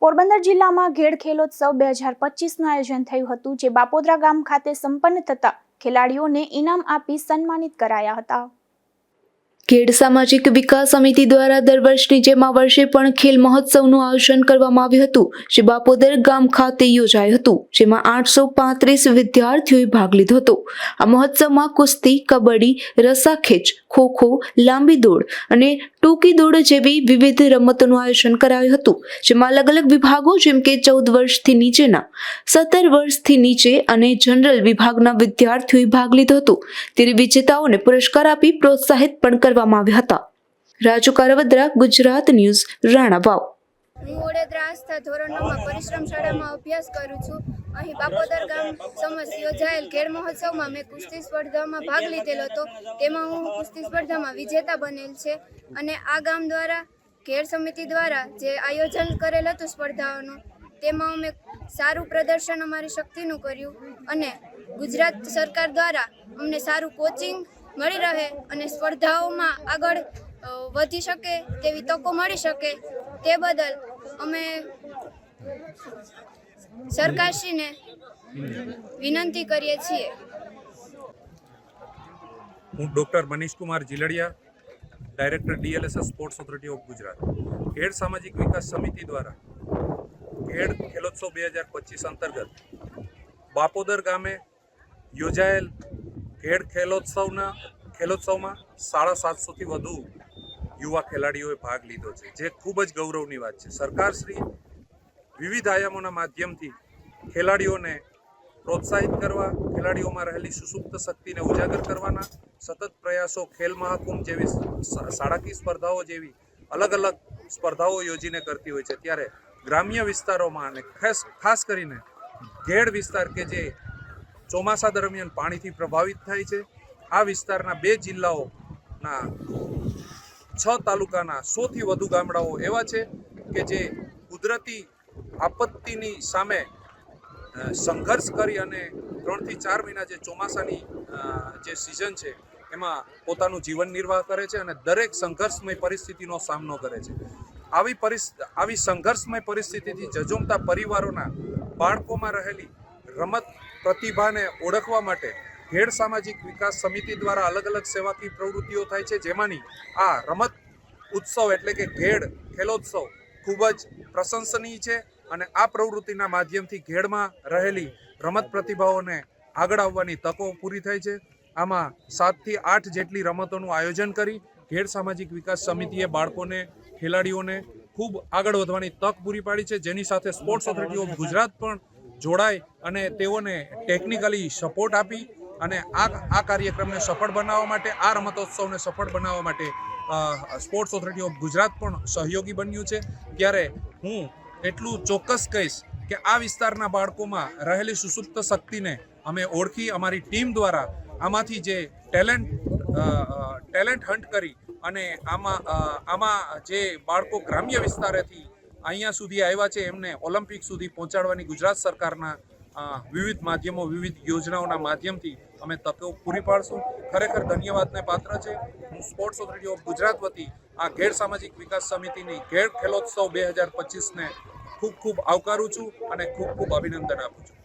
પોરબંદર જિલ્લામાં ઘેડ ખેલોત્સવ 2025નું આયોજન થયું હતું, જે બાપોદરા ગામ ખાતે સંપન્ન થતા ખેલાડીઓને ઇનામ આપી સન્માનિત કરાયા હતા। ઘેડ સામાજિક વિકાસ સમિતિ દ્વારા દર વર્ષની જેમ આ વર્ષે પણ ખેલ મહોત્સવનું આયોજન કરવામાં આવ્યું હતું, જે બાપોદર ગામ ખાતે યોજાયું હતું, જેમાં 835 વિદ્યાર્થીઓએ ભાગ લીધો હતો। આ મહોત્સવમાં કુસ્તી, કબડ્ડી, રસ્સાખેંચ, ખોખો, લાંબી દોડ અને ટૂંકી દોડ જેવી વિવિધ રમતોનું આયોજન કરાયું હતું, જેમાં અલગ અલગ વિભાગો જેમ કે 14 વર્ષથી નીચેના, 17 વર્ષથી નીચે અને જનરલ વિભાગના વિદ્યાર્થીઓએ ભાગ લીધો હતો। ત્યારે વિજેતાઓને પુરસ્કાર આપી પ્રોત્સાહિત પણ કરવામાં આવ્યા હતા। રાજુ કારવદ્રા, ગુજરાત ન્યૂઝ, રાણાવાવ। હું વડોદરા આસ્થા ધોરણ 9માં પરિશ્રમ શાળામાં અભ્યાસ કરું છું। અહીં બાપોદર ગામ સમક્ષ યોજાયેલ ખેલ મહોત્સવમાં મેં કુસ્તી સ્પર્ધામાં ભાગ લીધેલો હતો। તેમાં હું કુસ્તી સ્પર્ધામાં વિજેતા બનેલ છે અને આ ગામ દ્વારા ખેલ સમિતિ દ્વારા જે આયોજન કરેલ હતું સ્પર્ધાઓનું, તેમાં અમે સારું પ્રદર્શન અમારી શક્તિનું કર્યું અને ગુજરાત સરકાર દ્વારા અમને સારું કોચિંગ મળી રહે અને સ્પર્ધાઓમાં આગળ વધી શકે તેવી તકો મળી શકે, તે બદલ અમે સરકારશ્રીને વિનંતી કરીએ છીએ। હું doctor Manish Kumar Jiladiya, director DLSS sports authority of Gujarat. ખેડ સામાજિક વિકાસ સમિતિ દ્વારા ખેડ ખેલોત્સવ 2025 અંતર્ગત બાપોદર ગામે યોજાયેલ ખેડ ખેલોત્સવમાં 750થી વધુ યુવા ખેલાડીઓએ ભાગ લીધો છે, જે ખૂબ જ ગૌરવની વાત છે। સરકારશ્રી વિવિધ આયામોના માધ્યમથી ખેલાડીઓને પ્રોત્સાહિત કરવા, ખેલાડીઓમાં રહેલી સુસુપ્ત શક્તિને ઉજાગર કરવાના સતત પ્રયાસો ખેલ મહાકુંભ જેવી શાળાકીય સ્પર્ધાઓ જેવી અલગ અલગ સ્પર્ધાઓ યોજીને કરતી હોય છે। ત્યારે ગ્રામ્ય વિસ્તારોમાં અને ખાસ કરીને ઘેડ વિસ્તાર કે જે ચોમાસા દરમિયાન પાણીથી પ્રભાવિત થાય છે, આ વિસ્તારના 2 જિલ્લાઓના 6 તાલુકાના 100થી વધુ ગામડાઓ એવા છે કે જે કુદરતી આપત્તિની સામે સંઘર્ષ કરી અને 3 થી 4 મહિના જે ચોમાસાની જે સિઝન છે એમાં પોતાનું જીવન નિર્વાહ કરે છે અને દરેક સંઘર્ષમય પરિસ્થિતિનો સામનો કરે છે। આવી સંઘર્ષમય પરિસ્થિતિથી ઝઝૂમતા પરિવારોના બાળકોમાં રહેલી રમત પ્રતિભાને ઓળખવા માટે ખેડ સામાજિક વિકાસ સમિતિ દ્વારા અલગ અલગ સેવાકીય પ્રવૃત્તિઓ થાય છે, જેમાંની આ રમત ઉત્સવ એટલે કે ઘેડ ખેલોત્સવ ખૂબ જ પ્રશંસનીય છે અને આ પ્રવૃત્તિના માધ્યમથી ઘેડમાં રહેલી રમત પ્રતિભાઓને આગળ આવવાની તકો પૂરી થાય છે। આમાં 7 થી 8 જેટલી રમતોનું આયોજન કરી ઘેડ સામાજિક વિકાસ સમિતિએ બાળકોને, ખેલાડીઓને ખૂબ આગળ વધવાની તક પૂરી પાડી છે, જેની સાથે સ્પોર્ટ્સ ઓથોરિટી ઓફ ગુજરાત પણ જોડાય અને તેઓને ટેકનિકલી સપોર્ટ આપી અને આ કાર્યક્રમને સફળ બનાવવા માટે, આ રમતોત્સવને સફળ બનાવવા માટે સ્પોર્ટ્સ ઓથોરિટી ઓફ ગુજરાત પણ સહયોગી બન્યું છે। ત્યારે હું એટલું ચોક્કસ કહીશ કે આ વિસ્તારના બાળકોમાં રહેલી સુસુપ્ત શક્તિને અમે ઓળખી અમારી ટીમ દ્વારા આમાંથી જે ટેલેન્ટ હન્ટ કરી અને આમાં જે બાળકો ગ્રામ્ય વિસ્તારેથી અહીંયા સુધી આવ્યા છે એમને ઓલિમ્પિક સુધી પહોંચાડવાની ગુજરાત સરકારના વિવિધ માધ્યમો, વિવિધ યોજનાઓના માધ્યમથી અમે તકો પૂરી પાડશું। ખરેખર ધન્યવાદને પાત્ર છે। હું સ્પોર્ટ્સ ઓથોરિટી ઓફ ગુજરાત વતી આ ઘેડ સામાજિક વિકાસ સમિતિની ઘેડ ખેલોત્સવ 2025ને ખૂબ આવકારું છું અને ખૂબ અભિનંદન આપું છું।